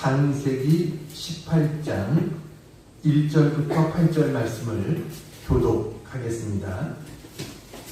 창세기 18장 1절부터 8절 말씀을 교독하겠습니다.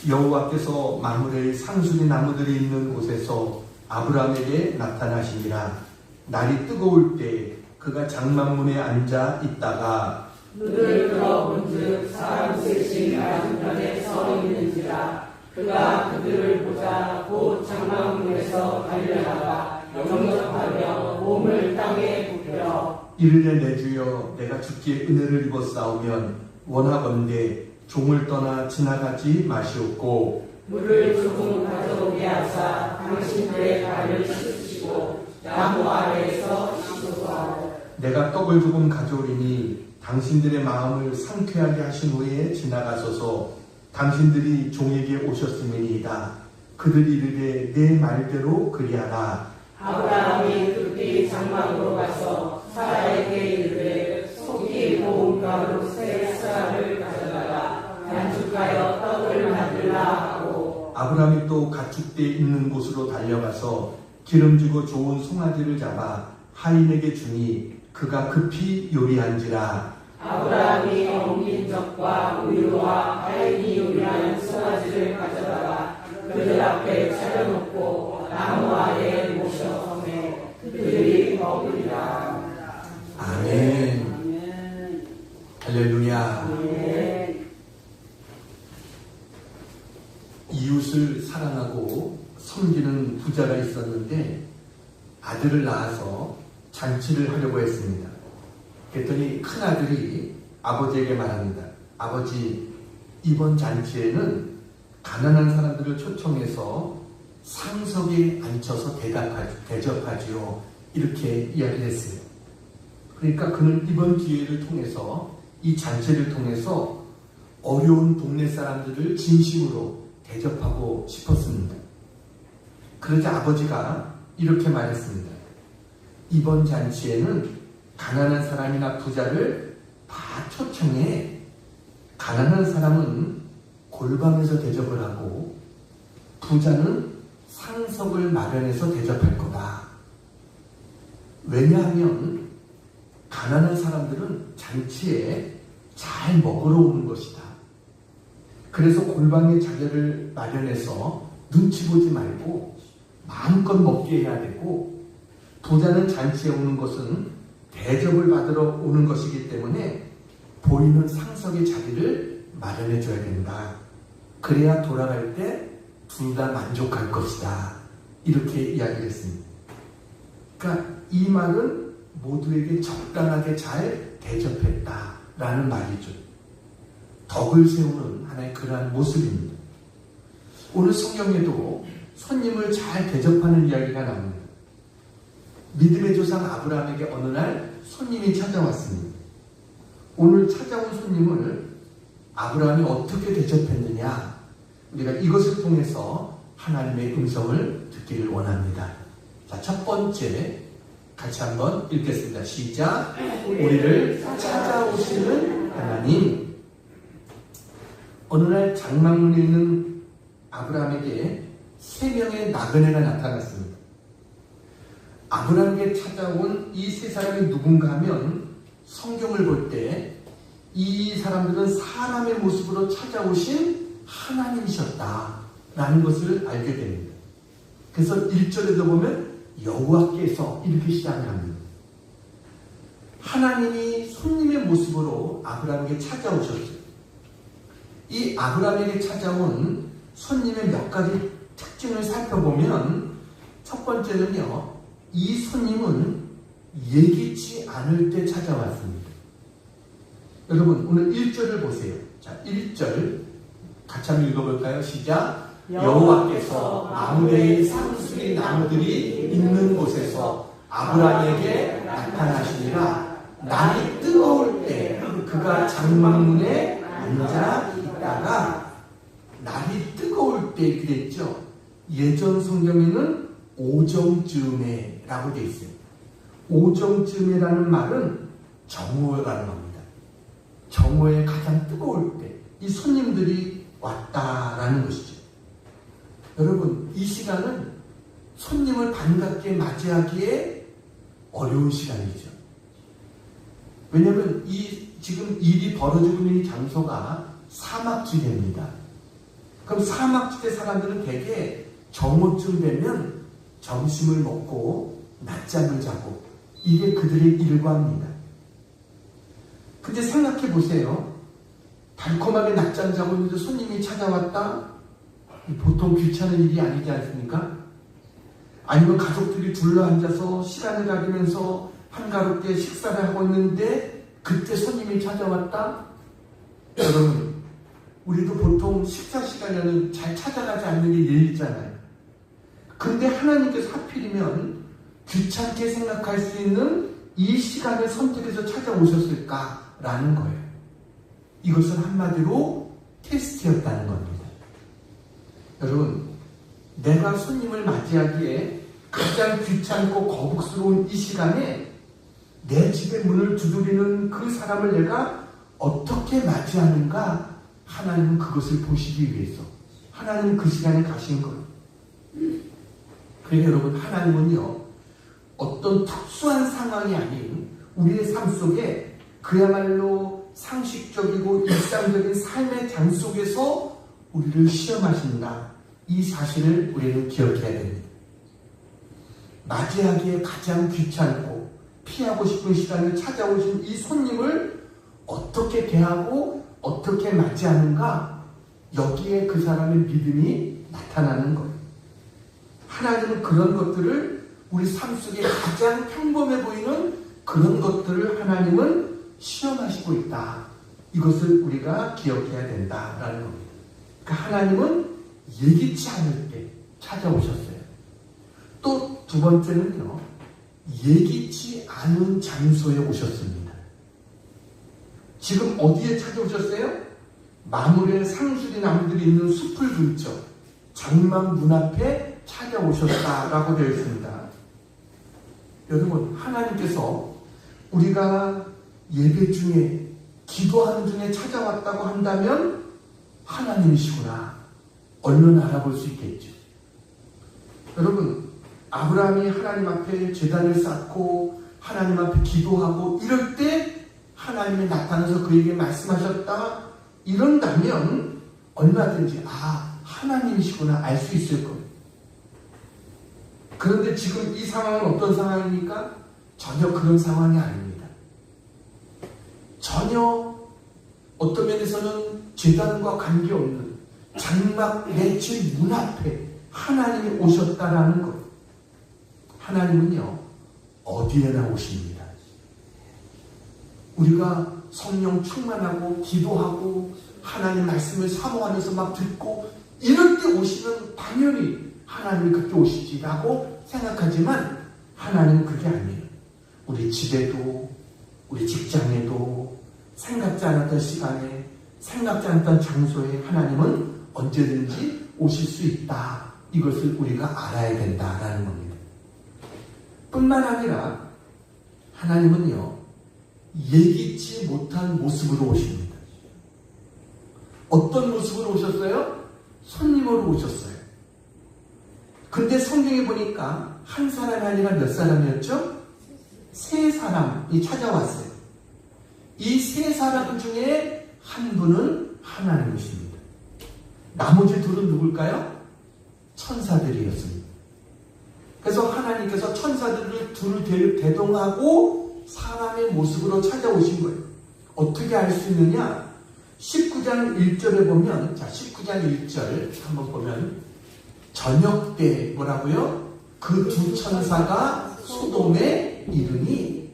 여호와께서 마므레의 상수리 나무들이 있는 곳에서 아브라함에게 나타나시니라. 날이 뜨거울 때 그가 장막문에 앉아 있다가 눈을 들어본즉 사람 셋이 맞은편에 서 있는지라. 그가 그들을 보자 곧 장막문에서 달려나가 영접하며 몸을 땅에 굽혀 이르되 내 주여, 내가 주께 은혜를 입었사오면 원하건대 종을 떠나 지나가지 마시옵고 물을 조금 가져오게 하사 당신들의 발을 씻으시고 나무 아래에서 씻으소서. 내가 떡을 조금 가져오리니 당신들의 마음을 상쾌하게 하신 후에 지나가소서. 당신들이 종에게 오셨음이니이다. 그들이 이르되 내 말대로 그리하라. 아브라함이 급히 장막으로 가서 사라에게 이르되 속이 고운 가루 세 쌀을 가져다가 반죽하여 떡을 만들라 하고 아브라함이 또 가축대 있는 곳으로 달려가서 기름지고 좋은 송아지를 잡아 하인에게 주니 그가 급히 요리한지라. 아브라함이 엉킨 젖과 우유와 하인이 요리한 송아지를 가져다가 그들 앞에 차려놓고 나무 아래에 모셔 섬에 그들이 먹으리라. 아멘. 할렐루야. 이웃을 사랑하고 섬기는 부자가 있었는데 아들을 낳아서 잔치를 하려고 했습니다. 그랬더니 큰아들이 아버지에게 말합니다. 아버지, 이번 잔치에는 가난한 사람들을 초청해서 상석에 앉혀서 대접하지요. 이렇게 이야기를 했어요. 그러니까 그는 이번 기회를 통해서, 이 잔치를 통해서 어려운 동네 사람들을 진심으로 대접하고 싶었습니다. 그러자 아버지가 이렇게 말했습니다. 이번 잔치에는 가난한 사람이나 부자를 다 초청해. 가난한 사람은 골방에서 대접을 하고 부자는 상석을 마련해서 대접할 거다. 왜냐하면 가난한 사람들은 잔치에 잘 먹으러 오는 것이다. 그래서 골방에 자리를 마련해서 눈치 보지 말고 마음껏 먹게 해야 되고, 부자는 잔치에 오는 것은 대접을 받으러 오는 것이기 때문에 보이는 상석의 자리를 마련해 줘야 된다. 그래야 돌아갈 때 둘 다 만족할 것이다. 이렇게 이야기를 했습니다. 그러니까 이 말은 모두에게 적당하게 잘 대접했다라는 말이죠. 덕을 세우는 하나의 그러한 모습입니다. 오늘 성경에도 손님을 잘 대접하는 이야기가 나옵니다. 믿음의 조상 아브라함에게 어느 날 손님이 찾아왔습니다. 오늘 찾아온 손님을 아브라함이 어떻게 대접했느냐, 우리가 이것을 통해서 하나님의 음성을 듣기를 원합니다. 자, 첫 번째 같이 한번 읽겠습니다. 시작. 우리를 찾아오시는 하나님. 어느 날 장막문에 있는 아브라함에게 3명의 나그네가 나타났습니다. 아브라함에게 찾아온 이 3사람이 누군가 하면 성경을 볼 때 이 사람들은 사람의 모습으로 찾아오신 하나님이셨다라는 것을 알게 됩니다. 그래서 1절에도 보면 여호와께서 이렇게 시작을 합니다. 하나님이 손님의 모습으로 아브라함에게 찾아오셨죠. 이 아브라함에게 찾아온 손님의 몇 가지 특징을 살펴보면, 첫 번째는요, 이 손님은 예기치 않을 때 찾아왔습니다. 여러분, 오늘 1절을 보세요. 자, 1절 같이 한번 읽어볼까요? 시작. 여호와께서 마므레의 상수리 나무들이 있는 곳에서 아브라함에게 나타나시니라. 날이 뜨거울 때 그가 장막문에 앉아 있다가, 날이 뜨거울 때 그랬죠. 예전 성경에는 오정쯤에 라고 되어 있어요. 오정쯤이라는 말은 정오라는 겁니다. 정오에 가장 뜨거울 때 이 손님들이 왔다라는 것이죠. 여러분, 이 시간은 손님을 반갑게 맞이하기에 어려운 시간이죠. 왜냐하면 이 지금 일이 벌어지고 있는 이 장소가 사막지대입니다. 그럼 사막지대 사람들은 대개 정오쯤 되면 점심을 먹고 낮잠을 자고 이게 그들의 일과입니다. 근데 생각해 보세요. 달콤하게 낮잠 자고 있는데 손님이 찾아왔다? 보통 귀찮은 일이 아니지 않습니까? 아니면 가족들이 둘러앉아서 시간을 가지면서 한가롭게 식사를 하고 있는데 그때 손님이 찾아왔다? 여러분, 우리도 보통 식사 시간에는 잘 찾아가지 않는 게 예의잖아요. 근데 하나님께서 하필이면 귀찮게 생각할 수 있는 이 시간을 선택해서 찾아오셨을까라는 거예요. 이것은 한마디로 테스트였다는 겁니다. 여러분, 내가 손님을 맞이하기에 가장 귀찮고 거북스러운 이 시간에 내 집의 문을 두드리는 그 사람을 내가 어떻게 맞이하는가, 하나님은 그것을 보시기 위해서 하나님은 그 시간에 가신 거예요. 그러니까 여러분, 하나님은요 어떤 특수한 상황이 아닌 우리의 삶 속에 그야말로 상식적이고 일상적인 삶의 장 속에서 우리를 시험하신다, 이 사실을 우리는 기억해야 됩니다. 맞이하기에 가장 귀찮고 피하고 싶은 시간을 찾아오신 이 손님을 어떻게 대하고 어떻게 맞이하는가, 여기에 그 사람의 믿음이 나타나는 거예요. 하나님은 그런 것들을 우리 삶 속에 가장 평범해 보이는 그런 것들을 하나님은 시험하시고 있다. 이것을 우리가 기억해야 된다라는 겁니다. 그러니까 하나님은 예기치 않을 때 찾아오셨어요. 또 두 번째는요, 예기치 않은 장소에 오셨습니다. 지금 어디에 찾아오셨어요? 마물의 상수리 나무들이 있는 숲을 근처 장막 문 앞에 찾아오셨다라고 되어 있습니다. 여러분, 하나님께서 우리가 예배 중에 기도하는 중에 찾아왔다고 한다면 하나님이시구나, 얼른 알아볼 수 있겠죠. 여러분, 아브라함이 하나님 앞에 제단을 쌓고 하나님 앞에 기도하고 이럴 때 하나님이 나타나서 그에게 말씀하셨다, 이런다면 얼마든지 하나님이시구나 알 수 있을 거예요. 그런데 지금 이 상황은 어떤 상황입니까? 전혀 그런 상황이 아닙니다. 전혀 어떤 면에서는 제단과 관계없는 장막 내 집 문 앞에 하나님이 오셨다라는 것. 하나님은요 어디에나 오십니다. 우리가 성령 충만하고 기도하고 하나님 말씀을 사모하면서 막 듣고 이럴 때 오시면 당연히 하나님이 그렇게 오시지라고 생각하지만 하나님은 그게 아니에요. 우리 집에도 우리 직장에도 생각지 않았던 시간에 생각지 않았던 장소에 하나님은 언제든지 오실 수 있다. 이것을 우리가 알아야 된다라는 겁니다. 뿐만 아니라 하나님은요 예기치 못한 모습으로 오십니다. 어떤 모습으로 오셨어요? 손님으로 오셨어요. 근데 성경에 보니까 한 사람이 아니라 몇 사람이었죠? 세 사람이 찾아왔어요. 이 세 사람 중에 한 분은 하나님이십니다. 나머지 둘은 누굴까요? 천사들이었습니다. 그래서 하나님께서 천사들을 둘을 대동하고 사람의 모습으로 찾아오신 거예요. 어떻게 알 수 있느냐? 19장 1절에 보면, 자, 19장 1절 한번 보면, 저녁 때 뭐라고요? 그 두 천사가 소돔에 이르니,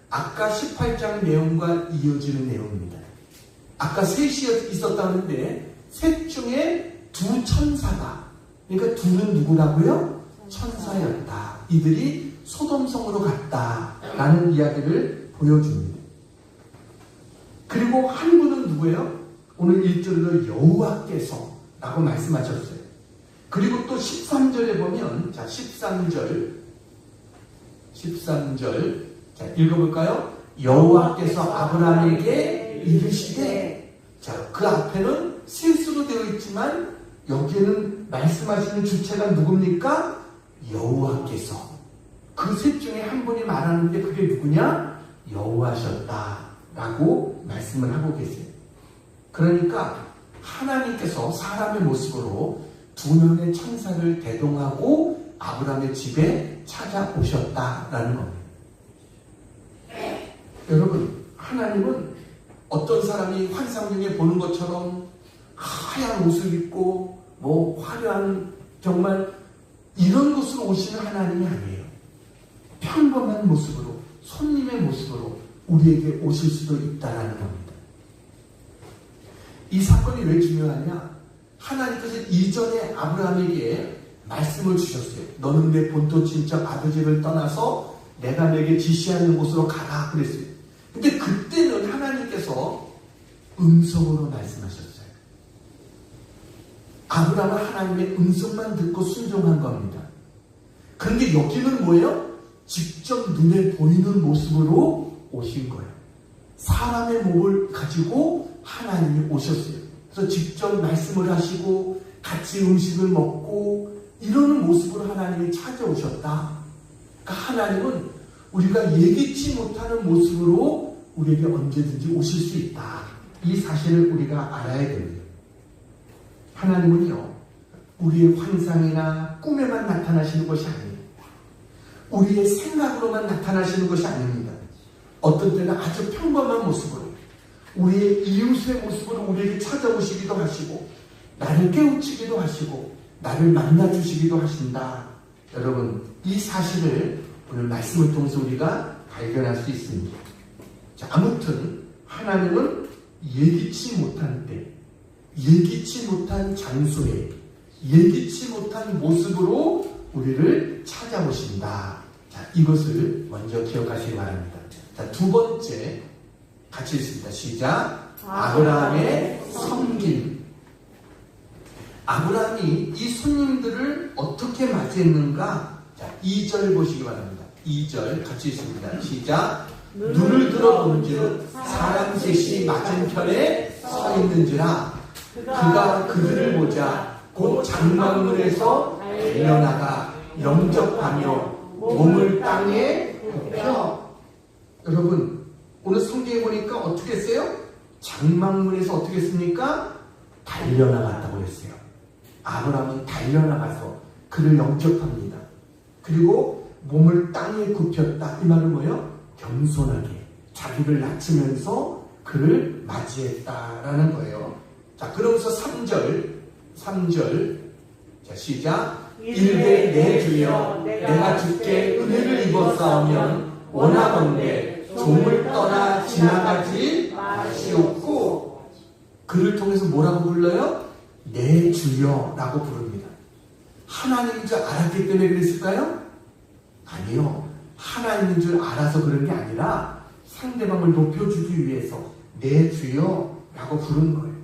아까 18장 내용과 이어지는 내용입니다. 아까 셋이 있었다는데, 셋 중에 두 천사가, 그러니까 둘은 누구라고요? 천사였다. 이들이 소돔성으로 갔다라는 이야기를 보여줍니다. 그리고 한 분은 누구예요? 오늘 1절에도 여호와께서 라고 말씀하셨어요. 그리고 또 13절에 보면, 자, 13절, 자, 읽어볼까요? 여호와께서 아브라함에게 이르시되, 자, 그 앞에는 실수로 되어 있지만 여기에는 말씀하시는 주체가 누굽니까? 여호와께서. 그 셋 중에 한 분이 말하는데 그게 누구냐? 여호와셨다라고 말씀을 하고 계세요. 그러니까 하나님께서 사람의 모습으로 두 명의 천사를 대동하고 아브라함의 집에 찾아오셨다라는 겁니다. 여러분, 하나님은 어떤 사람이 환상 중에 보는 것처럼 하얀 옷을 입고 화려한 정말 이런 곳으로 오시는 하나님이 아니에요. 평범한 모습으로, 손님의 모습으로 우리에게 오실 수도 있다라는 겁니다. 이 사건이 왜 중요하냐? 하나님께서 이전에 아브라함에게 말씀을 주셨어요. 너는 내 본토 친척 아버지를 떠나서 내가 내게 지시하는 곳으로 가라 그랬어요. 근데 그때는 하나님께서 음성으로 말씀하셨어요. 아브라함은 하나님의 음성만 듣고 순종한 겁니다. 그런데 여기는 뭐예요? 직접 눈에 보이는 모습으로 오신 거예요. 사람의 몸을 가지고 하나님이 오셨어요. 그래서 직접 말씀을 하시고 같이 음식을 먹고 이러는 모습으로 하나님이 찾아오셨다. 그러니까 하나님은 우리가 예기치 못하는 모습으로 우리에게 언제든지 오실 수 있다. 이 사실을 우리가 알아야 됩니다. 하나님은요, 우리의 환상이나 꿈에만 나타나시는 것이 아니에요. 우리의 생각으로만 나타나시는 것이 아닙니다. 어떤 때는 아주 평범한 모습으로, 우리의 이웃의 모습으로 우리에게 찾아오시기도 하시고, 나를 깨우치기도 하시고, 나를 만나주시기도 하신다. 여러분, 이 사실을 오늘 말씀을 통해서 우리가 발견할 수 있습니다. 자, 아무튼 하나님은 예기치 못한 때, 예기치 못한 장소에, 예기치 못한 모습으로 우리를 찾아오신다. 자, 이것을 먼저 기억하시기 바랍니다. 자, 두 번째 같이 읽습니다. 시작. 아브라함의 섬김. 아브라함이 이 손님들을 어떻게 맞이했는가? 자, 2절 보시기 바랍니다. 2절 같이 읽습니다. 시작. 눈을 들어보는즉 사람 셋이 맞은편에 서 있는지라. 그가 그들을 보자 곧 장막문에서 달려나가 영접하며 몸을 땅에 굽혀. 여러분, 오늘 성경에 보니까 어떻게 했어요? 장막문에서 어떻게 했습니까? 달려나갔다고 했어요. 아브라함은 달려나가서 그를 영접합니다. 그리고 몸을 땅에 굽혔다. 이 말은 뭐예요? 겸손하게 자기를 낮추면서 그를 맞이했다라는 거예요. 자, 그러면서 3절. 자, 시작. 일되 내 주여 내가 주께 은혜를 입었사오면 원하건대 종을 떠나 지나가지 마시옵고. 그를 통해서 뭐라고 불러요? 내 주여라고 부릅니다. 하나님인 줄 알았기 때문에 그랬을까요? 아니요. 하나님인 줄 알아서 그런 게 아니라 상대방을 높여주기 위해서 내 주여라고 부른 거예요.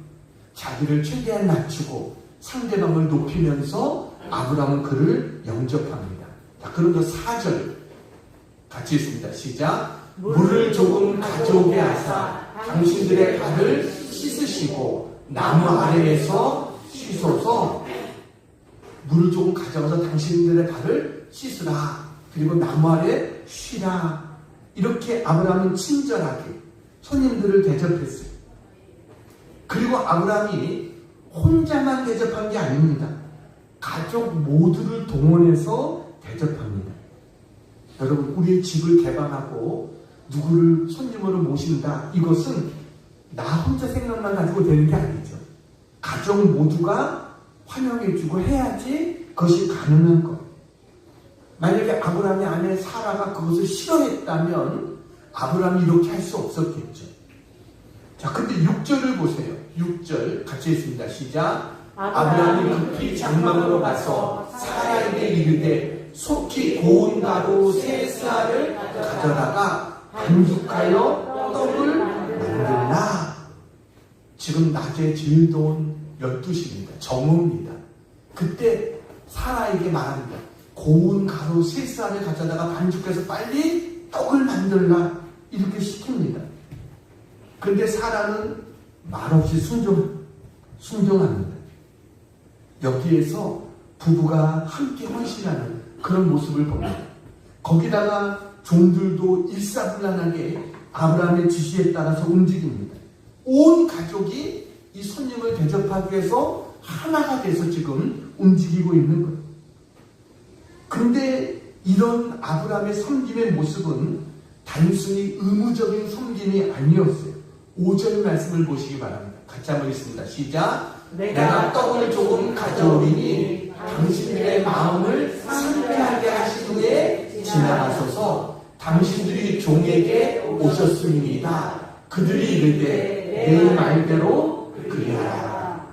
자기를 최대한 낮추고 상대방을 높이면서 아브라함은 그를 영접합니다. 자, 그런데 4절 같이 읽습니다. 시작. 물을 조금 가져오게 하사 당신들의 발을 씻으시고 나무 아래에서 씻어서. 물을 조금 가져가서 당신들의 발을 씻으라. 그리고 나무 아래 쉬라. 이렇게 아브라함은 친절하게 손님들을 대접했어요. 그리고 아브라함이 혼자만 대접한 게 아닙니다. 가족 모두를 동원해서 대접합니다. 여러분, 우리의 집을 개방하고 누구를 손님으로 모신다. 이것은 나 혼자 생각만 가지고 되는 게 아니죠. 가족 모두가 환영해주고 해야지 그것이 가능한 것. 만약에 아브라함의 아내 사라가 그것을 싫어했다면 아브라함이 이렇게 할 수 없었겠죠. 자, 근데 6절을 보세요. 6절 같이 읽습니다. 시작. 아브라함이 급히 장막으로 가서 사라에게 이르되 속히 고운 가루 세 쌀을 가져다가 반죽하여 떡을 만들라. 지금 낮에 제일 더운 12시입니다. 정오입니다. 그때 사라에게 말합니다. 고운 가루 세 쌀을 가져다가 반죽해서 빨리 떡을 만들라. 이렇게 시킵니다. 그런데 사라는 말없이 순종합니다. 여기에서 부부가 함께 헌신하는 그런 모습을 봅니다. 거기다가 종들도 일사불란하게 아브라함의 지시에 따라서 움직입니다. 온 가족이 이 손님을 대접하기 위해서 하나가 돼서 지금 움직이고 있는 거예요. 근데 이런 아브라함의 섬김의 모습은 단순히 의무적인 섬김이 아니었어요. 5절 말씀을 보시기 바랍니다. 같이 한번 읽습니다. 시작. 내가 떡을 조금 가져오리니 당신들의 마음을 상쾌하게 하신 후에 지나가소서. 당신들이 종에게 오셨음이니이다. 그들이 이르되 내 말대로 그리하라.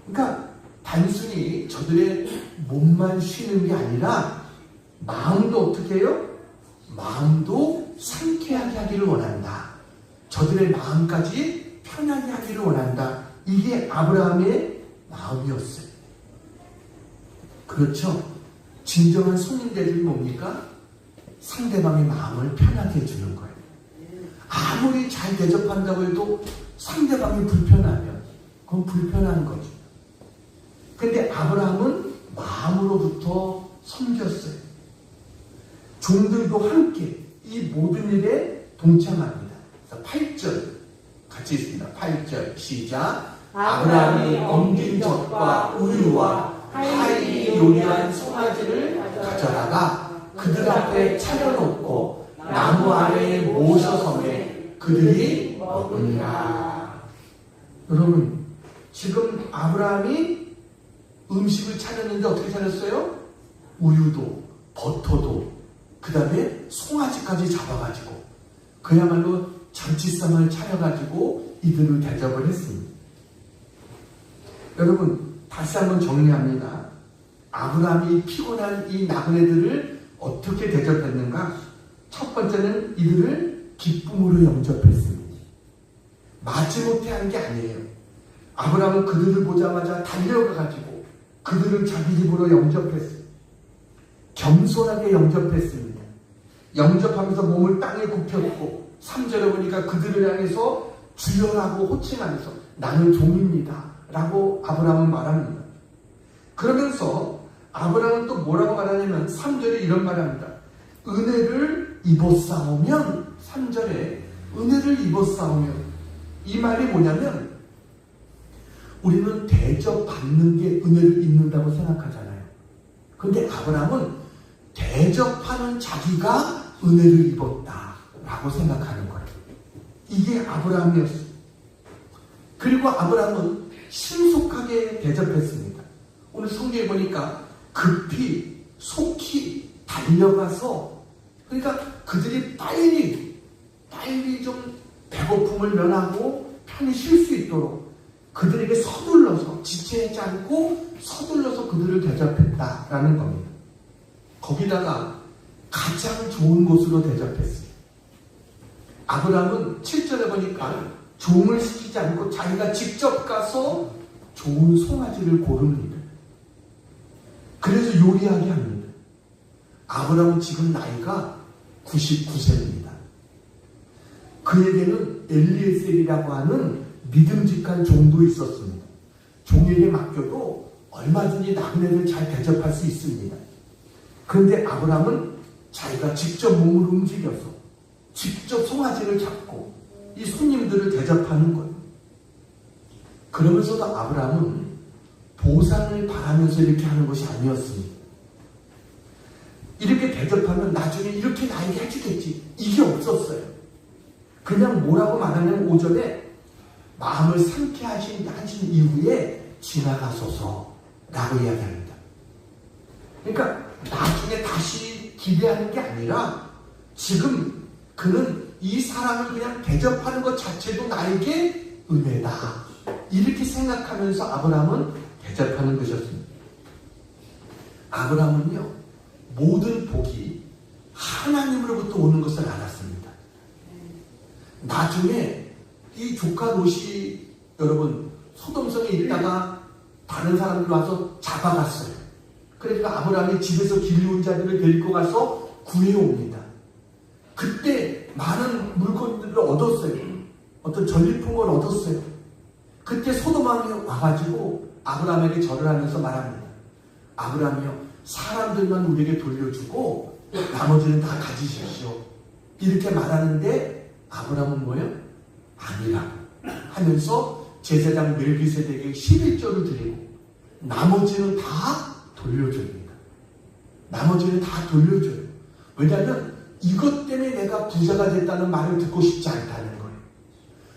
그러니까 단순히 저들의 몸만 쉬는 게 아니라 마음도 어떻게 해요? 마음도 상쾌하게 하기를 원한다. 저들의 마음까지 편하게 하기를 원한다. 이게 아브라함의 마음이었어요. 그렇죠? 진정한 손님 대접이 뭡니까? 상대방의 마음을 편하게 해주는 거예요. 아무리 잘 대접한다고 해도 상대방이 불편하면 그건 불편한 거죠. 근데 아브라함은 마음으로부터 섬겼어요. 종들도 함께 이 모든 일에 동참합니다. 8절 같이 있습니다. 8절 시작. 아브라함이 엉긴 젖과 우유와 하일이 요리한 송아지를 가져다가 그들 앞에 차려놓고 나무 아래에 모셔섬에 그들이 먹으니라. 여러분, 지금 아브라함이 음식을 차렸는데 어떻게 차렸어요? 우유도 버터도 그 다음에 송아지까지 잡아가지고 그야말로 잔치상을 차려가지고 이들을 대접을 했습니다. 여러분, 다시 한번 정리합니다. 아브라함이 피곤한 이 나그네들을 어떻게 대접했는가? 첫 번째는 이들을 기쁨으로 영접했습니다. 마지못해 한 게 아니에요. 아브라함은 그들을 보자마자 달려가가지고 그들을 자기 집으로 영접했어요. 겸손하게 영접했습니다. 영접하면서 몸을 땅에 굽혔고 3절에 보니까 그들을 향해서 주여라고 호칭하면서 나는 종입니다 라고 아브라함은 말합니다. 그러면서 아브라함은 또 뭐라고 말하냐면 3절에 이런 말합니다. 은혜를 입었사오면 3절에 은혜를 입었사오면 이 말이 뭐냐면 우리는 대접받는 게 은혜를 입는다고 생각하잖아요. 그런데 아브라함은 대접하는 자기가 은혜를 입었다라고 생각하는 거예요. 이게 아브라함이었어요. 그리고 아브라함은 신속하게 대접했습니다. 오늘 성경에 보니까 급히 속히 달려가서 그러니까 그들이 빨리 좀 배고픔을 면하고 편히 쉴 수 있도록 그들에게 서둘러서 지체하지 않고 서둘러서 그들을 대접했다라는 겁니다. 거기다가 가장 좋은 곳으로 대접했어요. 아브라함은 7절에 보니까 종을 시키지 않고 자기가 직접 가서 좋은 송아지를 고릅니다. 그래서 요리하게 합니다. 아브라함은 지금 나이가 99세입니다. 그에게는 엘리에셀이라고 하는 믿음직한 종도 있었습니다. 종에게 맡겨도 얼마든지 나그네를 잘 대접할 수 있습니다. 그런데 아브라함은 자기가 직접 몸을 움직여서 직접 송아지를 잡고 이 손님들을 대접하는 거예요. 그러면서도 아브라함은 보상을 바라면서 이렇게 하는 것이 아니었습니다. 이렇게 대접하면 나중에 이렇게 나에게 해주겠지. 이게 없었어요. 그냥 뭐라고 말하냐면 5절에 마음을 상쾌하신 이후에 지나가소서라고 이야기합니다. 그러니까 나중에 다시 기대하는 게 아니라 지금 그는 이 사람을 그냥 대접하는 것 자체도 나에게 은혜다. 이렇게 생각하면서 아브라함은 대접하는 것이었습니다. 아브라함은요, 모든 복이 하나님으로부터 오는 것을 알았습니다. 나중에 이 조카 롯이 여러분 소돔성에 있다가 다른 사람들 와서 잡아갔어요. 그러니까 아브라함이 집에서 길리온 자들을 데리고 가서 구해옵니다. 그때 많은 물건들을 얻었어요. 어떤 전리품을 얻었어요. 그때 소돔왕이 와가지고 아브라함에게 절을 하면서 말합니다. 아브라함이요, 사람들만 우리에게 돌려주고 나머지는 다 가지십시오. 이렇게 말하는데 아브라함은 뭐예요? 아니라고 하면서 제사장 멜기세덱에게 11조를 드리고 나머지는 다 돌려줍니다. 나머지는 다 돌려줘요. 왜냐하면 이것 때문에 내가 부자가 됐다는 말을 듣고 싶지 않다는 거예요.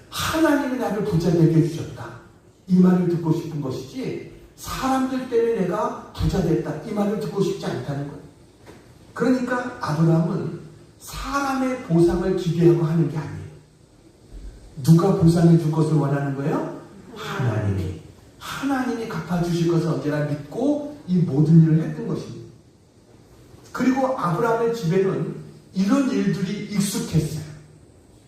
하나님이 나를 부자 되게 해주셨다. 이 말을 듣고 싶은 것이지 사람들 때문에 내가 부자 됐다. 이 말을 듣고 싶지 않다는 거예요. 그러니까 아브라함은 사람의 보상을 기대하고 하는 게 아니에요. 누가 보상해 줄 것을 원하는 거예요? 하나님이. 하나님이 갚아주실 것을 언제나 믿고 이 모든 일을 했던 것입니다. 그리고 아브라함의 집에는 이런 일들이 익숙했어요.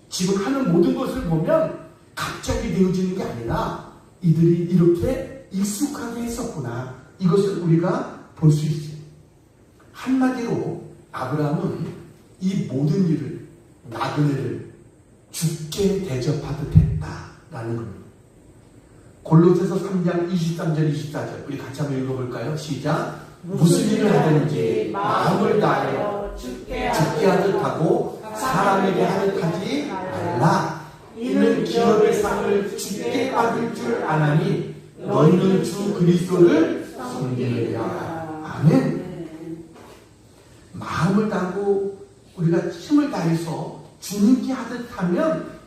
지금 하는 모든 것을 보면 갑자기 되어지는 게 아니라 이들이 이렇게 익숙하게 했었구나. 이것을 우리가 볼 수 있어요. 한마디로 아브라함은 이 모든 일을 나그네를 죽게 대접하듯 했다라는 겁니다. 골로새서 3장 23절 24절 우리 같이 한번 읽어볼까요? 시작. 무슨 일을 하든지 마음을 다하여 죽게 하듯 하고 사람에게 하듯 하지 말라. 이는 기업의 상을 죽게 받을 줄 아나니 너희는 주 그리스도를 섬기느니라. 아멘. 마음을 다하고 우리가 힘을 다해서 주님께 하듯 하면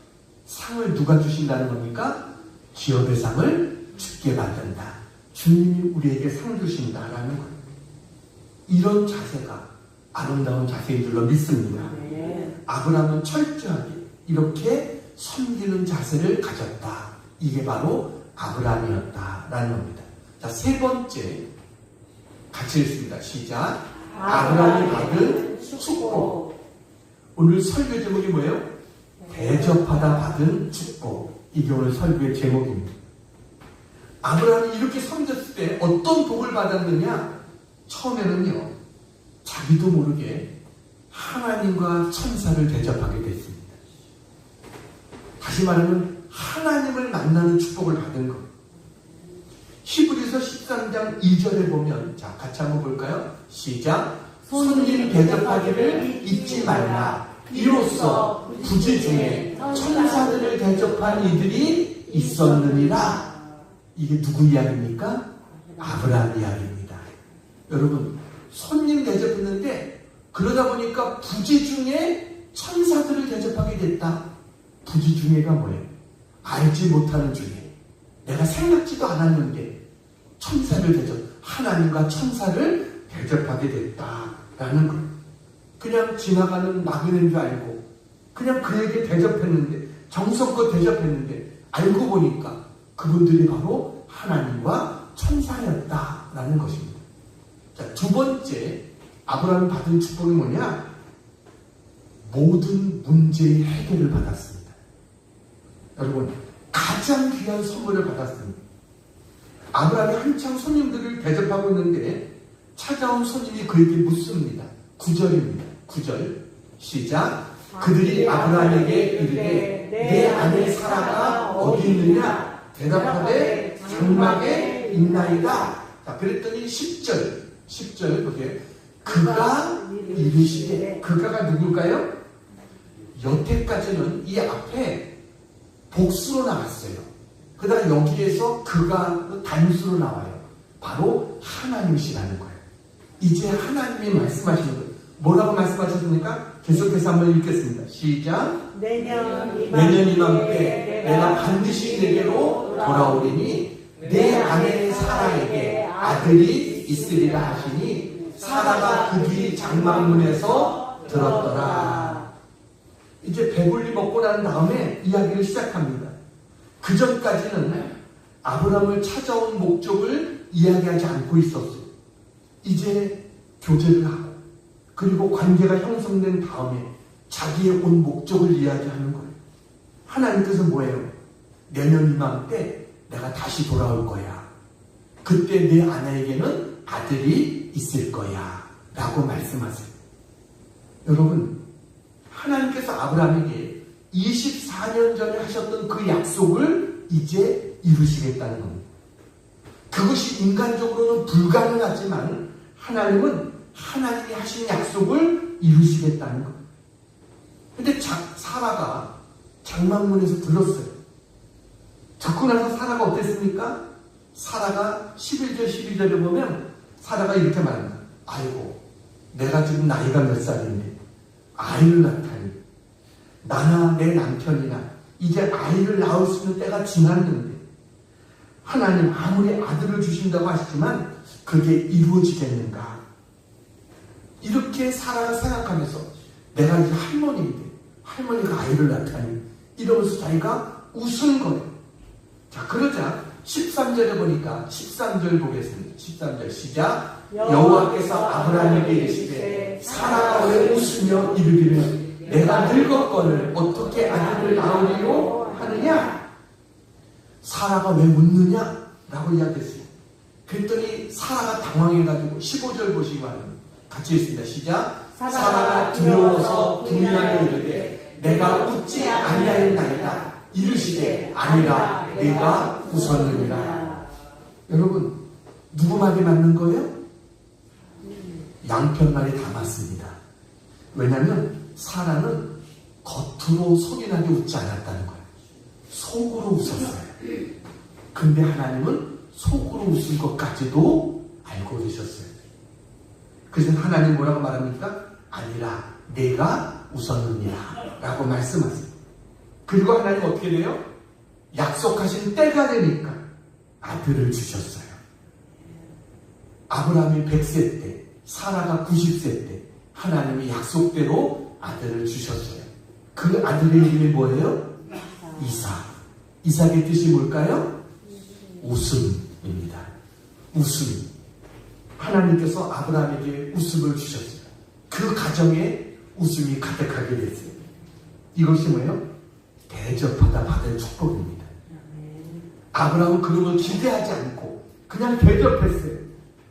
상을 누가 주신다는 겁니까? 기업의 상을 주께 받는다. 주님이 우리에게 상 주신다라는 거예요. 이런 자세가 아름다운 자세인 줄로 믿습니다. 아브라함은 철저하게 이렇게 섬기는 자세를 가졌다. 이게 바로 아브라함이었다라는 겁니다. 자, 세 번째 같이 읽습니다. 시작. 아브라함이 받은 축복. 오늘 설교 제목이 뭐예요? 대접하다 받은 축복. 이게 오늘 설교의 제목입니다. 아브라함이 이렇게 섬겼을 때 어떤 복을 받았느냐? 처음에는요, 자기도 모르게 하나님과 천사를 대접하게 됐습니다. 다시 말하면 하나님을 만나는 축복을 받은 것. 히브리서 13장 2절에 보면, 자, 같이 한번 볼까요? 시작. 손님 대접하기를 잊지 말라. 이로써 부지 중에 천사들을 대접한 이들이 있었느니라. 이게 누구 이야기입니까? 아브라함 이야기입니다. 여러분, 손님 대접했는데 그러다 보니까 부지 중에 천사들을 대접하게 됐다. 부지 중에가 뭐예요? 알지 못하는 중에 내가 생각지도 않았는데 천사를 대접, 하나님과 천사를 대접하게 됐다라는 거예요. 그냥 지나가는 나그네인 줄 알고 그냥 그에게 대접했는데, 정성껏 대접했는데 알고 보니까 그분들이 바로 하나님과 천사였다라는 것입니다. 자, 두 번째 아브라함이 받은 축복이 뭐냐? 모든 문제의 해결을 받았습니다. 여러분, 가장 귀한 선물을 받았습니다. 아브라함이 한창 손님들을 대접하고 있는데 찾아온 손님이 그에게 묻습니다. 9절입니다. 9절 시작. 그들이 아브라함에게 이르되 내 아내 사라가 어디 있느냐? 대답하되 장막에 있나이다. 자, 그랬더니 10절 보세요. 그가 이르시되, 그가가 누굴까요? 여태까지는 이 앞에 복수로 나왔어요. 그 다음 여기에서 그가 단수로 나와요. 바로 하나님이시라는 거예요. 이제 하나님이 말씀하시는 거예요. 뭐라고 말씀하셨습니까? 계속해서 한번 읽겠습니다. 시작. 내년 이맘때 내가 반드시 내게로 돌아오리니 내 아내 사라에게 아들이 있으리라 하시니 사라가 그 뒤 장막문에서 들었더라. 이제 배불리 먹고 난 다음에 이야기를 시작합니다. 그 전까지는 아브라함을 찾아온 목적을 이야기하지 않고 있었어요. 이제 교제를 하고 그리고 관계가 형성된 다음에 자기의 온 목적을 이야기하는 거예요. 하나님께서 뭐예요? 내년 이맘때 내가 다시 돌아올 거야. 그때 내 아내에게는 아들이 있을 거야 라고 말씀하세요. 여러분, 하나님께서 아브라함에게 24년 전에 하셨던 그 약속을 이제 이루시겠다는 겁니다. 그것이 인간적으로는 불가능하지만 하나님은 하나님이 하신 약속을 이루시겠다는 거예요. 근데 사라가 장막문에서 들었어요. 듣고 나서 사라가 어땠습니까? 사라가 11절 12절에 보면 사라가 이렇게 말합니다. 아이고, 내가 지금 나이가 몇 살인데 아이를 낳다니. 나나 내 남편이나 이제 아이를 낳을 수 있는 때가 지났는데 하나님 아무리 아들을 주신다고 하시지만 그게 이루어지겠는가? 이렇게 사라가 생각하면서 내가 이제 할머니인데 할머니가 아이를 낳다니 이러면서 자기가 웃은 거예요. 자, 그러자 13절에 보니까 13절 보겠습니다. 13절 시작. 여호와께서 아브라함에게 이르시되 사라가 왜 웃으며 이르기를 내가 늙었거늘 어떻게 아들을 낳으리요 하느냐? 사라가 왜 웃느냐? 라고 이야기했어요. 그랬더니 사라가 당황해가지고 15절 보시기 바랍니다. 같이 읽습니다. 시작. 사라가 두려워서 부인하여 이르되 내가 웃지 아니하였나이다. 이르시되 아니라 내가 웃었느니라. 여러분, 누구 말이 맞는 거예요? 양편 말이 다 맞습니다. 왜냐하면 사라는 겉으로 소리나게 웃지 않았다는 거예요. 속으로 웃었어요. 근데 하나님은 속으로 웃은 것까지도 알고 계셨어요. 그래서 하나님 뭐라고 말합니까? 아니라 내가 웃었느니라 라고 말씀하세요. 그리고 하나님 어떻게 돼요? 약속하신 때가 되니까 아들을 주셨어요. 아브라함이 100세 때, 사라가 90세 때 하나님이 약속대로 아들을 주셨어요. 그 아들의 이름이 뭐예요? 이삭. 이삭의 뜻이 뭘까요? 웃음입니다. 웃음. 하나님께서 아브라함에게 웃음을 주셨어요. 그 가정에 웃음이 가득하게 됐어요. 이것이 뭐예요? 대접하다 받은 축복입니다. 아브라함은 그런 걸 기대하지 않고 그냥 대접했어요.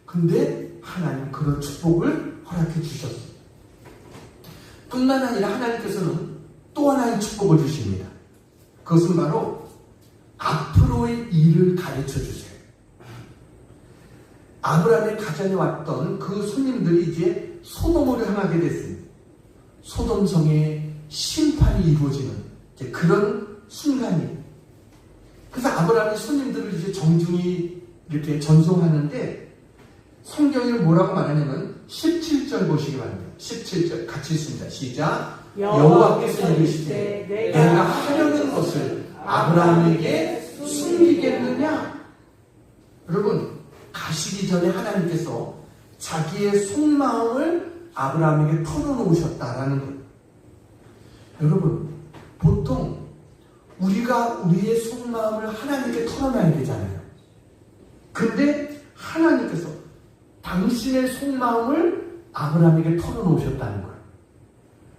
근데 하나님 그런 축복을 허락해 주셨어요. 뿐만 아니라 하나님께서는 또 하나의 축복을 주십니다. 그것은 바로 앞으로의 일을 가르쳐 주세요. 아브라함의 가정에 왔던 그 손님들이 이제 소돔으로 향하게 됐습니다. 소돔성에 심판이 이루어지는 이제 그런 순간이에요. 그래서 아브라함이 손님들을 이제 정중히 이렇게 전송하는데 성경이 뭐라고 말하냐면 17절 보시기 바랍니다. 17절 같이 읽습니다. 시작. 여호와께서 이르시되 내가 하려는 것을 아브라함에게 숨기겠느냐? 여러분, 가시기 전에 하나님께서 자기의 속마음을 아브라함에게 털어놓으셨다라는 거예요. 여러분, 보통 우리가 우리의 속마음을 하나님께 털어놔야 되잖아요. 근데 하나님께서 당신의 속마음을 아브라함에게 털어놓으셨다는 거예요.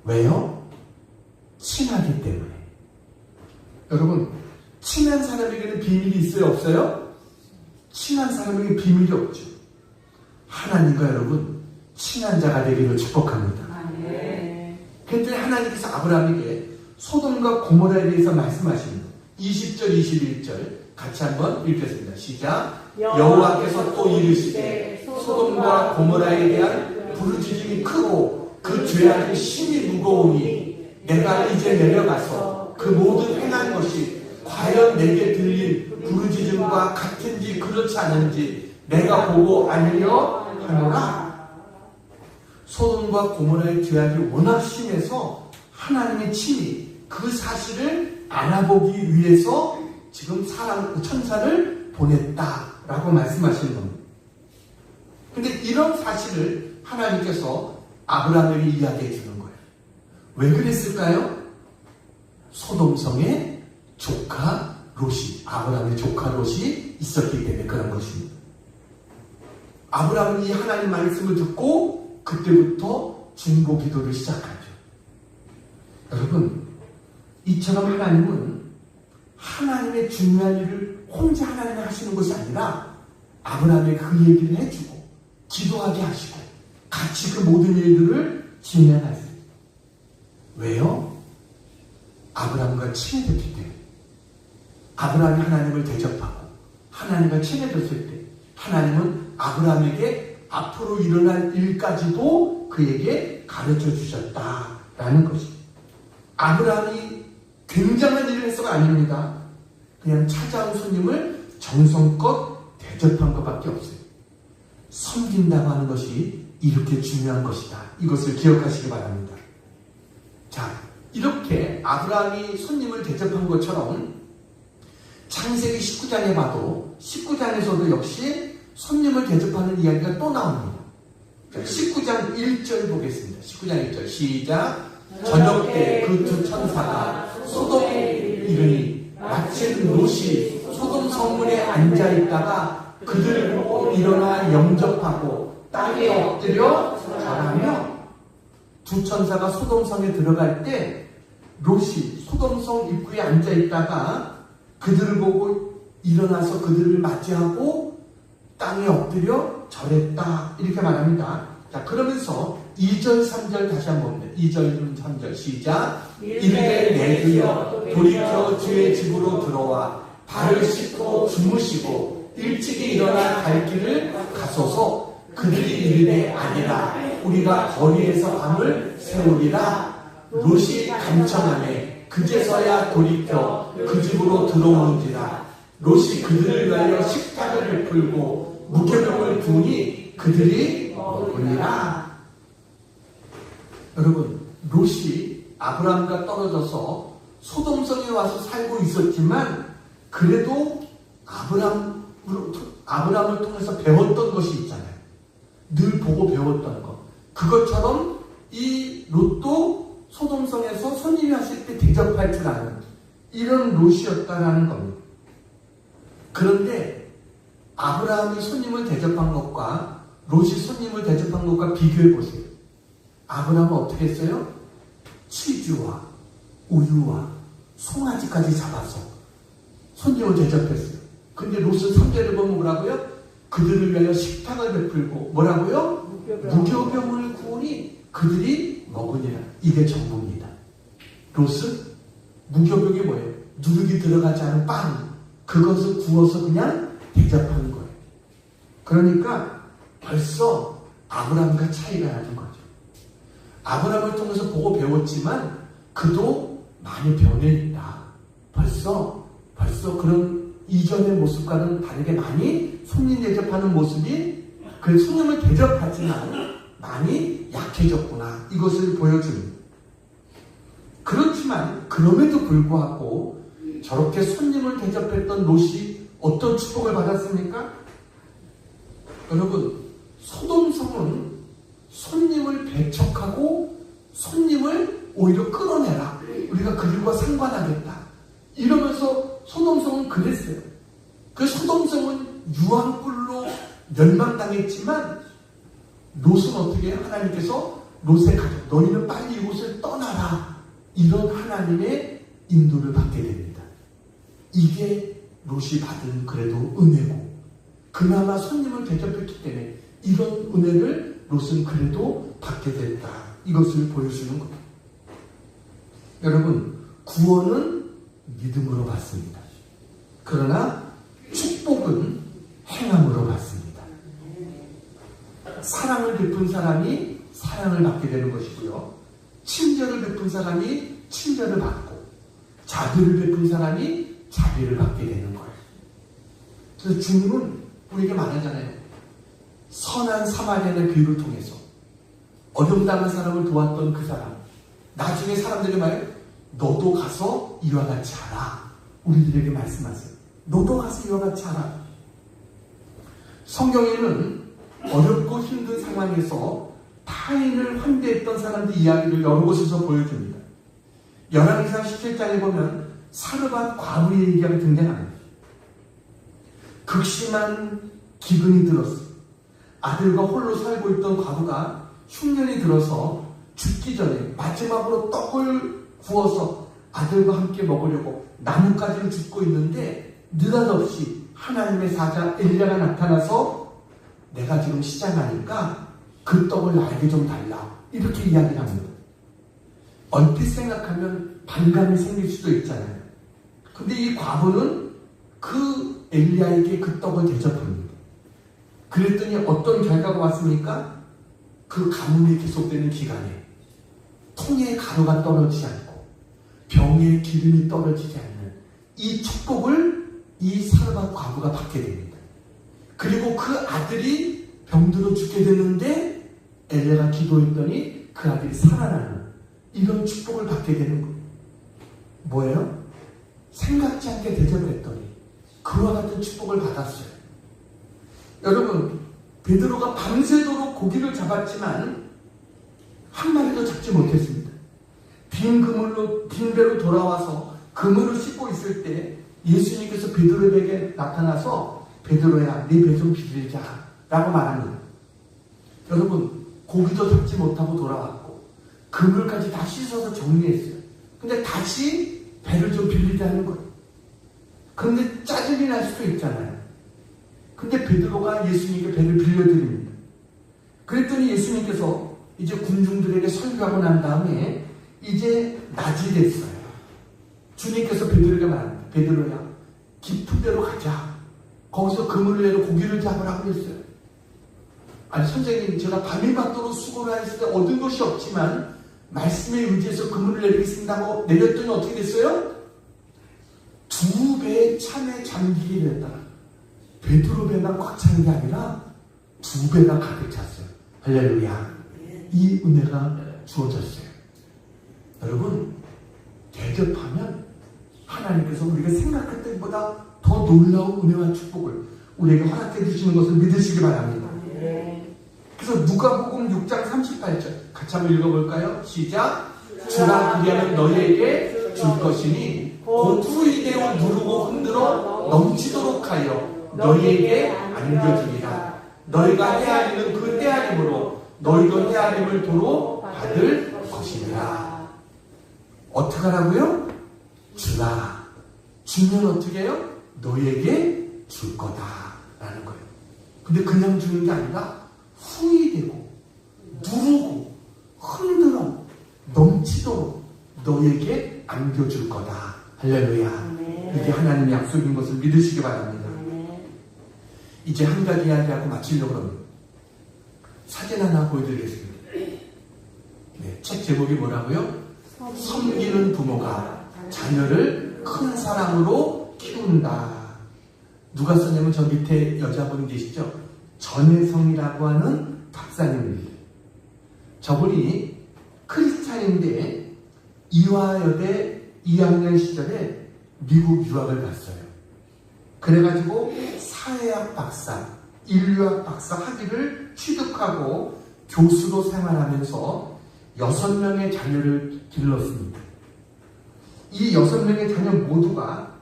왜요? 친하기 때문에. 여러분, 친한 사람에게는 비밀이 있어요? 없어요? 친한 사람에게 비밀이 없죠. 하나님과 여러분, 친한 자가 되기를 축복합니다. 그런데 하나님께서 아브라함에게 소돔과 고모라에 대해서 말씀하십니다. 20절, 21절 같이 한번 읽겠습니다. 시작. 여호와께서 또 이르시되 소돔과 고모라에 대한 부르짖음이 크고 그 죄악이 심히 무거우니 내가 이제 내려가서 그 모든 행한 것이 과연 내게 들린 부르짖음과 같은지 그렇지 않은지 내가 보고 알려 하노라. 소돔과 고모라의 죄악이 워낙 심해서 하나님의 친히 그 사실을 알아보기 위해서 지금 천사를 보냈다라고 말씀하시는 겁니다. 근데 이런 사실을 하나님께서 아브라함에게 이야기해 주는 거예요. 왜 그랬을까요? 소돔성에 조카 롯이, 아브라함의 조카 롯이 있었기 때문에 그런 것입니다. 아브라함은 이 하나님 말씀을 듣고 그때부터 중보 기도를 시작하죠. 여러분, 이처럼 하나님은 하나님의 중요한 일을 혼자 하나님이 하시는 것이 아니라 아브라함에게 그 얘기를 해주고 기도하게 하시고 같이 그 모든 일들을 진행하세요. 왜요? 아브라함과 친해졌기 때문에. 아브라함이 하나님을 대접하고 하나님과 친해졌을 때 하나님은 아브라함에게 앞으로 일어날 일까지도 그에게 가르쳐 주셨다라는 것이. 아브라함이 굉장한 일을 했어가 아닙니다. 그냥 찾아온 손님을 정성껏 대접한 것밖에 없어요. 섬긴다고 하는 것이 이렇게 중요한 것이다. 이것을 기억하시기 바랍니다. 자, 이렇게 아브라함이 손님을 대접한 것처럼 창세기 19장에 봐도 19장에서도 역시 손님을 대접하는 이야기가 또 나옵니다. 19장 1절 보겠습니다. 19장 1절 시작. 저녁 때 그 두 천사가 소돔에 이르니 마침 롯이 소돔 성문에 앉아있다가 그들을 보고 일어나 영접하고 땅에 엎드려 절하며. 두 천사가 소돔성에 들어갈 때 롯이 소돔성 입구에 앉아있다가 그들을 보고 일어나서 그들을 맞이하고 땅에 엎드려 절했다. 이렇게 말합니다. 자, 그러면서 2절, 3절 다시 한번 봅니다. 2절, 3절 시작. 이르되 내 주여 돌이켜 주의 집으로 들어와 발을 씻고 주무시고 일찍이 일어나 갈 길을 가소서. 그들이 이르되 아니라 우리가 거리에서 밤을 새우리라. 롯이 간청하매 그제서야 돌이켜 그 집으로 들어오는지라. 롯이 그들을 위하여 식탁을 베풀고 무교병을 부으니 그들이 먹으니라. 여러분, 롯이 아브라함과 떨어져서 소돔성에 와서 살고 있었지만 그래도 아브라함을 통해서 배웠던 것이 있잖아요. 늘 보고 배웠던 것. 그것처럼 이 롯도 소돔성에서 손님이 왔을 때 대접할 줄 아는 이런 롯이었다라는 겁니다. 그런데 아브라함이 손님을 대접한 것과 롯이 손님을 대접한 것과 비교해 보세요. 아브라함은 어떻게 했어요? 치즈와 우유와 송아지까지 잡아서 손님을 대접했어요. 근데 롯은 3절을 보면 뭐라고요? 그들을 위하여 식탁을 베풀고 뭐라고요? 무교병을 구우니 그들이 먹으니라. 이게 전부입니다. 롯은 무교병이 뭐예요? 누룩이 들어가지 않은 빵, 그것을 구워서 그냥 대접하는 거예요. 그러니까 벌써 아브라함과 차이가 나는 거죠. 아브라함을 통해서 보고 배웠지만 그도 많이 변해 있다. 벌써 그런 이전의 모습과는 다르게 많이 손님 대접하는 모습이 그 손님을 대접하지만 많이 약해졌구나. 이것을 보여줍니다. 그렇지만 그럼에도 불구하고 저렇게 손님을 대접했던 롯이 어떤 축복을 받았습니까? 여러분, 소돔성은 손님을 배척하고 손님을 오히려 끌어내라. 우리가 그들과 상관하겠다. 이러면서 소돔성은 그랬어요. 그 소돔성은 유황불로 멸망당했지만 롯은 어떻게 해요? 하나님께서 롯의 가족, 너희는 빨리 이곳을 떠나라. 이런 하나님의 인도를 받게 됩니다. 이게 롯이 받은 그래도 은혜고, 그나마 손님을 대접했기 때문에 이런 은혜를 롯은 그래도 받게 됐다. 이것을 보여주는 겁니다. 여러분, 구원은 믿음으로 받습니다. 그러나 축복은 행함으로 받습니다. 사랑을 베푼 사람이 사랑을 받게 되는 것이고요. 친절을 베푼 사람이 친절을 받고, 자비를 베푼 사람이 자비를 받게 되는 거예요. 그래서 주님은 우리에게 말하잖아요. 선한 사마리아의 비유를 통해서 어려움 당한 사람을 도왔던 그 사람, 나중에 사람들이 말해요. 너도 가서 이와 같이 하라. 우리들에게 말씀하세요. 너도 가서 이와 같이 하라. 성경에는 어렵고 힘든 상황에서 타인을 환대했던 사람들 이야기를 여러 곳에서 보여줍니다. 열왕기상 17장에 보면 사르밧 과부의 얘기가 등장합니다. 극심한 기근이 들었어요. 아들과 홀로 살고 있던 과부가 흉년이 들어서 죽기 전에 마지막으로 떡을 구워서 아들과 함께 먹으려고 나뭇가지를 줍고 있는데 느닷없이 하나님의 사자 엘리야가 나타나서 내가 지금 시장하니까 그 떡을 나에게 좀 달라. 이렇게 이야기를 합니다. 얼핏 생각하면 반감이 생길 수도 있잖아요. 근데 이 과부는 그 엘리야에게 그 떡을 대접합니다. 그랬더니 어떤 결과가 왔습니까? 그 가뭄이 계속되는 기간에 통에 가루가 떨어지지 않고 병에 기름이 떨어지지 않는 이 축복을 이 사르밧 과부가 받게 됩니다. 그리고 그 아들이 병들어 죽게 되는데 엘레가 기도했더니 그 아들이 살아나는 이런 축복을 받게 되는 거예요. 뭐예요? 생각지 않게 대접을 했더니 그와 같은 축복을 받았어요. 여러분, 베드로가 밤새도록 고기를 잡았지만 한 마리도 잡지 못했습니다. 빈 배로 돌아와서 그물을 씻고 있을 때 예수님께서 베드로에게 나타나서 베드로야, 네 배 좀 비들자 라고 말합니다. 여러분, 고기도 잡지 못하고 돌아왔고 그물까지 다 씻어서 정리했어요. 근데 다시 배를 좀 빌리자는 거예요. 그런데 짜증이 날 수도 있잖아요. 근데 베드로가 예수님께 배를 빌려드립니다. 그랬더니 예수님께서 이제 군중들에게 설교하고 난 다음에 이제 낮이 됐어요. 주님께서 베드로에게 말합니다. 베드로야, 깊은 데로 가자. 거기서 그물을 내려 고기를 잡으라고 했어요. 아니 선생님, 제가 밤이 밤도록 수고를 했을 때 얻은 것이 없지만 말씀에 의지해서 그물을 내리겠습니다 하고 내렸더니 어떻게 됐어요? 2배의 참에 잠기게 됐다. 베드로 배만 꽉 찬 게 아니라 2배가 가득 찼어요. 할렐루야. 이 은혜가 주어졌어요. 여러분, 대접하면 하나님께서 우리가 생각할 때보다 더 놀라운 은혜와 축복을 우리에게 허락해 주시는 것을 믿으시기 바랍니다. 그래서 누가복음 6장 38절 같이 한번 읽어볼까요? 시작. 주가 그리하면 너희에게 줄 것이니 곧 후이되어 누르고 흔들어 넘치도록 하여 너희에게 안겨주리라. 너희가 헤아리는 그 헤아림으로 너희도 헤아림을 도로 받을 것이니라. 어떻게 하라고요? 주라. 주면 어떻게 해요? 너희에게 줄 거다라는 거예요. 근데 그냥 주는 게 아니라 후이되고 누르고 흔들어 넘치도록 너희에게 안겨줄 거다. 할렐루야. 이게 하나님의 약속인 것을 믿으시기 바랍니다. 이제 한 가지 이야기하고 마치려고 합니다. 사진 하나 보여드리겠습니다. 네, 책 제목이 뭐라고요? 섬기는 부모가 자녀를 큰 사랑으로 키운다. 누가 썼냐면 저 밑에 여자분 계시죠? 전혜성이라고 하는 박사님입니다. 저분이 크리스찬인데 이화여대 2학년 시절에 미국 유학을 갔어요. 그래가지고 사회학 박사, 인류학 박사 학위를 취득하고 교수로 생활하면서 6명의 자녀를 길렀습니다. 이 6명의 자녀 모두가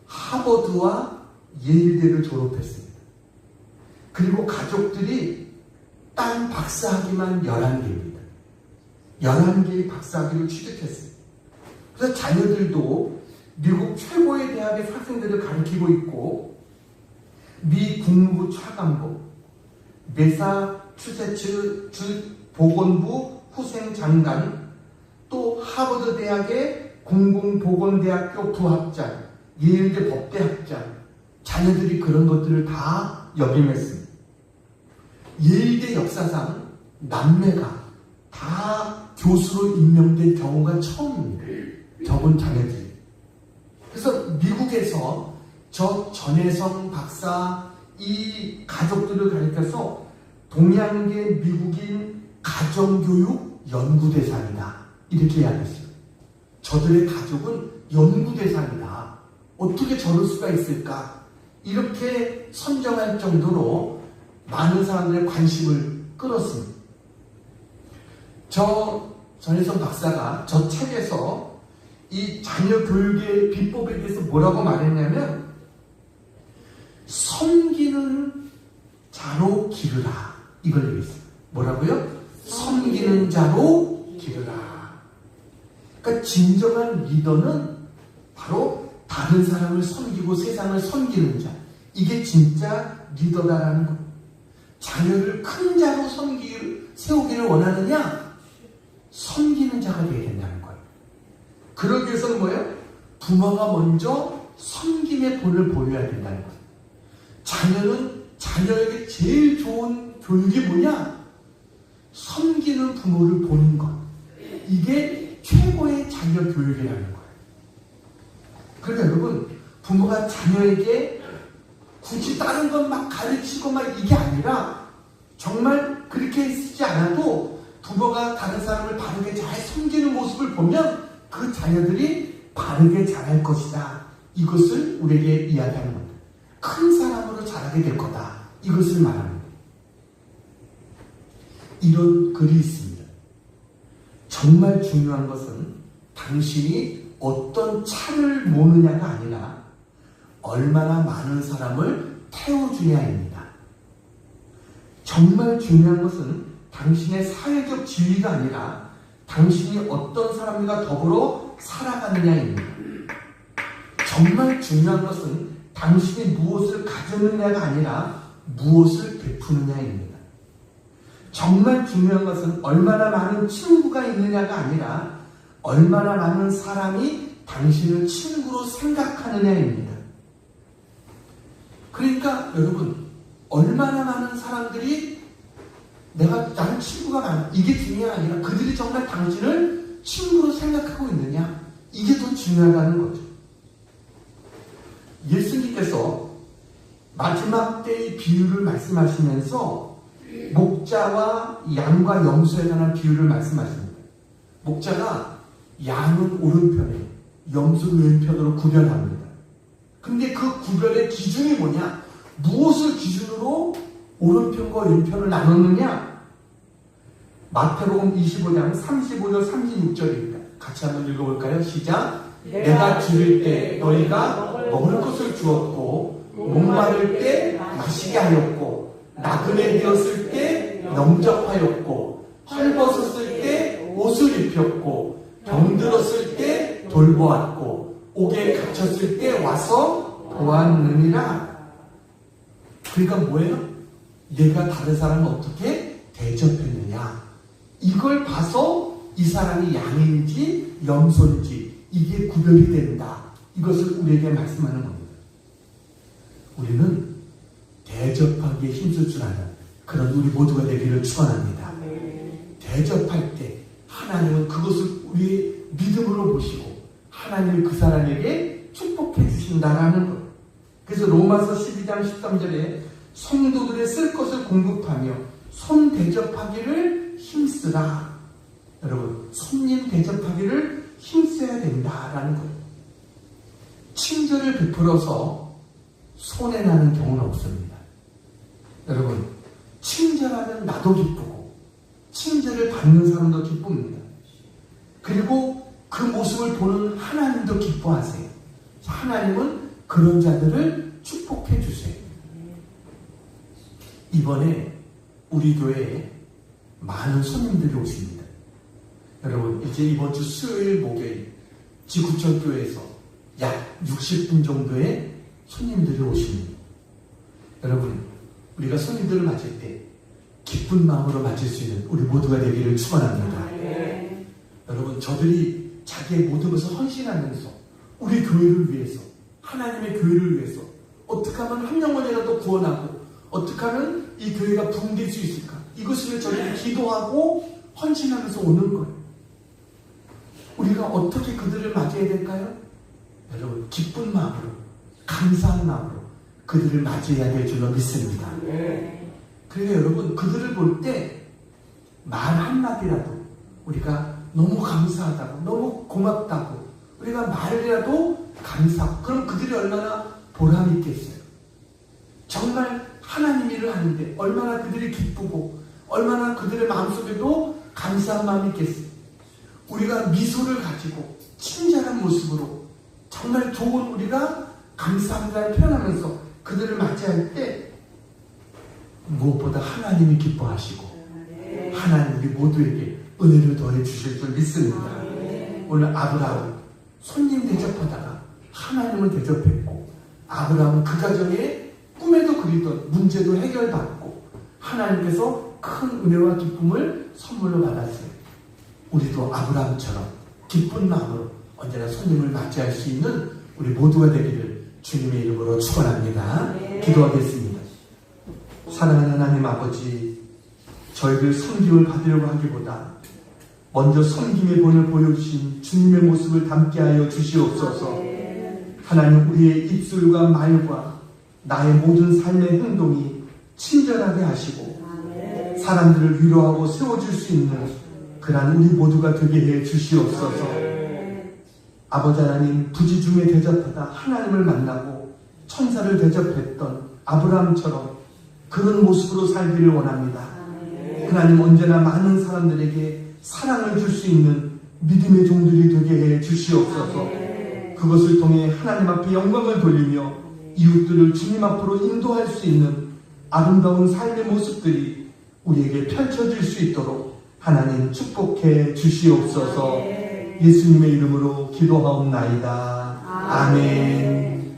하버드와 예일대를 졸업했습니다. 그리고 가족들이 딴 박사학위만 11개입니다. 11개의 박사학위를 취득했습니다. 그래서 자녀들도 미국 최고의 대학의 학생들을 가르치고 있고 미 국무부 차관보, 매사추세츠 주 보건부 후생 장관, 또 하버드 대학의 공공보건대학교 부학자, 예일대 법대학자, 자녀들이 그런 것들을 다 역임했습니다. 예일대 역사상 남매가 다 교수로 임명된 경우가 처음입니다. 저분 자녀들이. 그래서 미국에서 저 전혜성 박사 이 가족들을 가리켜서 동양계 미국인 가정교육 연구대상이다. 이렇게 이야기했어요. 저들의 가족은 연구대상이다. 어떻게 저럴 수가 있을까? 이렇게 선정할 정도로 많은 사람들의 관심을 끌었습니다. 저 전혜성 박사가 저 책에서 이 자녀 교육의 비법에 대해서 뭐라고 말했냐면 섬기는 자로 기르라. 이걸 얘기했어요. 뭐라고요? 섬기는 자로 기르라. 그러니까 진정한 리더는 바로 다른 사람을 섬기고 세상을 섬기는 자. 이게 진짜 리더다라는 거예요. 자녀를 큰 자로 세우기를 원하느냐? 섬기는 자가 되어야 된다는 거예요. 그러기 위해서는 뭐예요? 부모가 먼저 섬김의 본을 보여야 된다는 거예요. 자녀는 자녀에게 제일 좋은 교육이 뭐냐? 섬기는 부모를 보는 것. 이게 최고의 자녀 교육이라는 거예요. 그러니까 여러분, 부모가 자녀에게 굳이 다른 것 막 가르치고 막 이게 아니라 정말 그렇게 쓰지 않아도 부모가 다른 사람을 바르게 잘 섬기는 모습을 보면 그 자녀들이 바르게 자랄 것이다. 이것을 우리에게 이야기하는 겁니다. 큰 사람으로 자라게 될 거다. 이것을 말합니다. 이런 글이 있습니다. 정말 중요한 것은 당신이 어떤 차를 모느냐가 아니라 얼마나 많은 사람을 태워주냐입니다. 정말 중요한 것은 당신의 사회적 지위가 아니라 당신이 어떤 사람과 더불어 살아가느냐입니다. 정말 중요한 것은 당신이 무엇을 가졌느냐가 아니라 무엇을 베푸느냐입니다. 정말 중요한 것은 얼마나 많은 친구가 있느냐가 아니라 얼마나 많은 사람이 당신을 친구로 생각하느냐입니다. 그러니까 여러분, 얼마나 많은 사람들이 나는 친구가 많아, 이게 중요한 게 아니라 그들이 정말 당신을 친구로 생각하고 있느냐, 이게 더 중요하다는 거죠. 예수님께서 마지막 때의 비유를 말씀하시면서 목자와 양과 염소에 관한 비유를 말씀하십니다. 목자가 양은 오른편에 염소를 왼편으로 구별합니다. 근데 그 구별의 기준이 뭐냐? 무엇을 기준으로 오른편과 왼편을 나눴느냐? 마태복음 25장 35절 36절입니다. 같이 한번 읽어볼까요? 시작. 내가 줄일 때 너희가 먹을 것을 주었고 목마를 때 마시게 하였고 나그네 되었을 때 영접하였고 헐벗었을 때 옷을 입혔고 병들었을 때 돌보았고 옥에 갇혔을 때 와서 보았느니라. 그러니까 뭐예요? 내가 다른 사람을 어떻게 대접했느냐, 이걸 봐서 이 사람이 양인지 염소인지 이게 구별이 된다. 이것을 우리에게 말씀하는 겁니다. 우리는 대접하기에 힘쓸 줄 아는 그런 우리 모두가 되기를 축원합니다. 대접할 때 하나님은 그것을 우리의 믿음으로 보시고 하나님이 그 사람에게 축복해 주신다라는 것. 그래서 로마서 12장 13절에 성도들의 쓸 것을 공급하며 손 대접하기를 힘쓰라. 여러분, 손님 대접하기를 힘써야 된다라는 거예요. 친절을 베풀어서 손해나는 경우는 없습니다. 여러분, 친절하면 나도 기쁘고 친절을 받는 사람도 기쁩니다. 그리고 그 모습을 보는 하나님도 기뻐하세요. 하나님은 그런 자들을 축복해 주세요. 이번에 우리 교회에 많은 손님들이 오십니다. 여러분, 이제 이번 주 수요일 목요일 지구촌 교회에서 약 60분 정도의 손님들이 오십니다. 여러분, 우리가 손님들을 맞을 때 기쁜 마음으로 맞을 수 있는 우리 모두가 되기를 축원합니다. 여러분, 저들이 자기의 모든 것을 헌신하면서 우리 교회를 위해서, 하나님의 교회를 위해서 어떻게 하면 한 영혼이라도 구원하고 어떻게 하면 이 교회가 부흥될 수 있을까, 이것을 저희들이 기도하고 헌신하면서 오는 거예요. 우리가 어떻게 그들을 맞이해야 될까요? 여러분, 기쁜 마음으로, 감사한 마음으로 그들을 맞이해야 될 줄로 믿습니다. 그러니까 여러분, 그들을 볼 때 말 한마디라도 우리가 너무 감사하다고, 너무 고맙다고 우리가 말이라도 감사하고, 그럼 그들이 얼마나 보람이 있겠어요. 정말 하나님 일을 하는데 얼마나 그들이 기쁘고 얼마나 그들의 마음속에도 감사한 마음이 있겠어요. 우리가 미소를 가지고 친절한 모습으로 정말 좋은 우리가 감사합니다를 표현하면서 그들을 맞이할 때 무엇보다 하나님이 기뻐하시고 하나님 우리 모두에게 은혜를 더해 주실 줄 믿습니다. 오늘 아브라함 손님 대접하다가 하나님을 대접했고, 아브라함은 그 가정에 꿈에도 그리던 문제도 해결받고 하나님께서 큰 은혜와 기쁨을 선물로 받았어요. 우리도 아브라함처럼 기쁜 마음으로 언제나 손님을 맞이할 수 있는 우리 모두가 되기를 주님의 이름으로 축원합니다. 기도하겠습니다. 사랑하는 하나님 아버지, 저희들 섬김을 받으려고 하기보다 먼저 섬김의 본을 보여주신 주님의 모습을 담게 하여 주시옵소서. 하나님, 우리의 입술과 말과 나의 모든 삶의 행동이 친절하게 하시고 사람들을 위로하고 세워줄 수 있는 그러한 우리 모두가 되게 해 주시옵소서. 아버지 하나님, 부지 중에 대접하다 하나님을 만나고 천사를 대접했던 아브라함처럼 그런 모습으로 살기를 원합니다. 하나님, 언제나 많은 사람들에게 사랑을 줄 수 있는 믿음의 종들이 되게 해 주시옵소서. 그것을 통해 하나님 앞에 영광을 돌리며 이웃들을 주님 앞으로 인도할 수 있는 아름다운 삶의 모습들이 우리에게 펼쳐질 수 있도록 하나님 축복해 주시옵소서. 예수님의 이름으로 기도하옵나이다. 아멘.